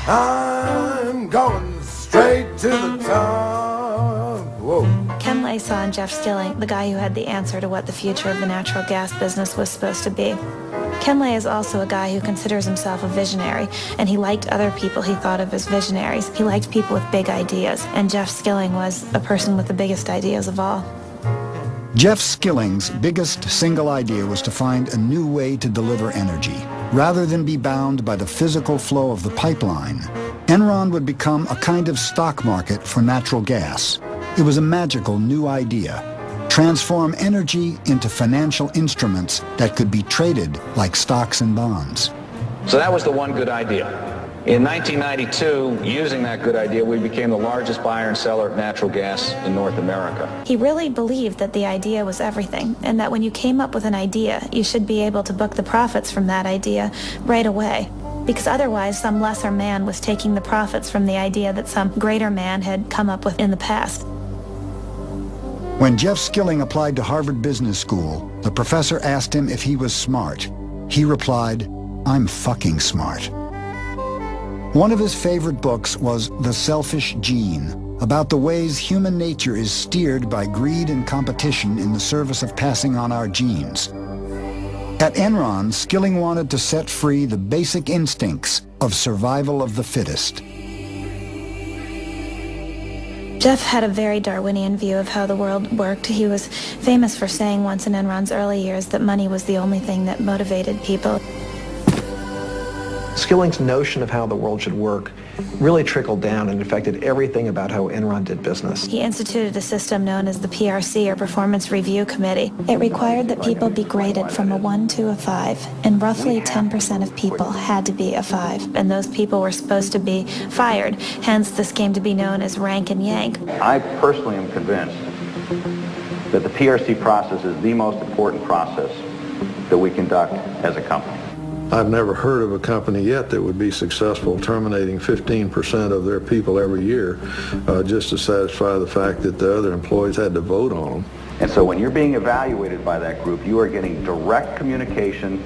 I'm going straight to the top. Whoa. Ken Lay saw in Jeff Skilling the guy who had the answer to what the future of the natural gas business was supposed to be. Ken Lay is also a guy who considers himself a visionary, and he liked other people he thought of as visionaries. He liked people with big ideas, and Jeff Skilling was a person with the biggest ideas of all. Jeff Skilling's biggest single idea was to find a new way to deliver energy. Rather than be bound by the physical flow of the pipeline, Enron would become a kind of stock market for natural gas. It was a magical new idea. Transform energy into financial instruments that could be traded like stocks and bonds. So that was the one good idea. In 1992, using that good idea, we became the largest buyer and seller of natural gas in North America. He really believed that the idea was everything, and that when you came up with an idea, you should be able to book the profits from that idea right away. Because otherwise, some lesser man was taking the profits from the idea that some greater man had come up with in the past. When Jeff Skilling applied to Harvard Business School, the professor asked him if he was smart. He replied, "I'm fucking smart." One of his favorite books was The Selfish Gene, about the ways human nature is steered by greed and competition in the service of passing on our genes. At Enron, Skilling wanted to set free the basic instincts of survival of the fittest. Jeff had a very Darwinian view of how the world worked. He was famous for saying once in Enron's early years that money was the only thing that motivated people. Skilling's notion of how the world should work really trickled down and affected everything about how Enron did business. He instituted a system known as the PRC, or Performance Review Committee. It required that people be graded from a 1 to a 5, and roughly 10% of people had to be a 5, and those people were supposed to be fired. Hence, this came to be known as rank and yank. I personally am convinced that the PRC process is the most important process that we conduct as a company. I've never heard of a company yet that would be successful terminating 15% of their people every year just to satisfy the fact that the other employees had to vote on them. And so when you're being evaluated by that group, you are getting direct communication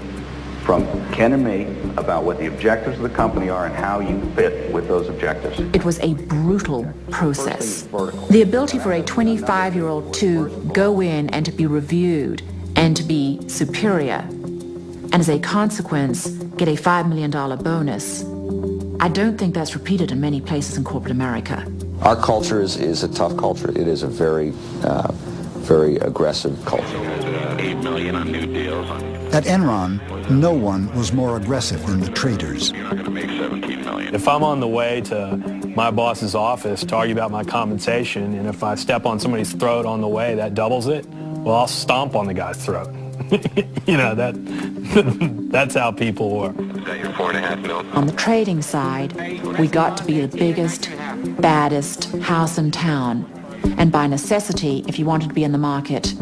from Ken and me about what the objectives of the company are and how you fit with those objectives. It was a brutal process. The ability for a 25-year-old to go in and to be reviewed and to be superior, and as a consequence, get a $5 million bonus. I don't think that's repeated in many places in corporate America. Our culture is a tough culture. It is a very aggressive culture. 8 million on new deals. At Enron, no one was more aggressive than the traders. You're not going to make 17 million. If I'm on the way to my boss's office to argue about my compensation, and if I step on somebody's throat on the way, that doubles it, well, I'll stomp on the guy's throat. You know, that's how people work. Is that your 4.5 mil? On the trading side, we got to be the biggest, baddest house in town. And by necessity, if you wanted to be in the market,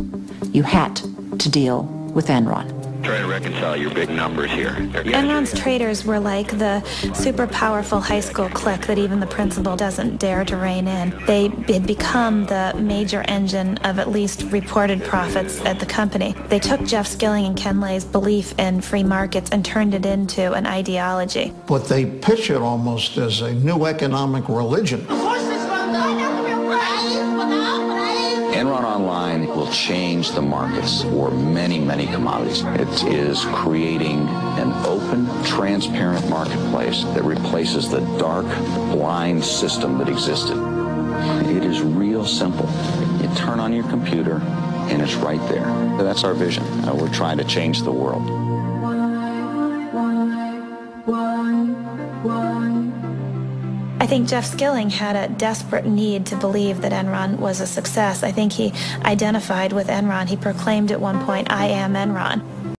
you had to deal with Enron. Try to reconcile your big numbers here. Enron's traders were like the super powerful high school clique that even the principal doesn't dare to rein in. They had become the major engine of at least reported profits at the company. They took Jeff Skilling and Ken Lay's belief in free markets and turned it into an ideology. But they pitch it almost as a new economic religion. Enron Online will change the markets for many, many commodities. It is creating an open, transparent marketplace that replaces the dark, blind system that existed. It is real simple. You turn on your computer, and it's right there. So that's our vision. We're trying to change the world. I think Jeff Skilling had a desperate need to believe that Enron was a success. I think he identified with Enron. He proclaimed at one point, "I am Enron."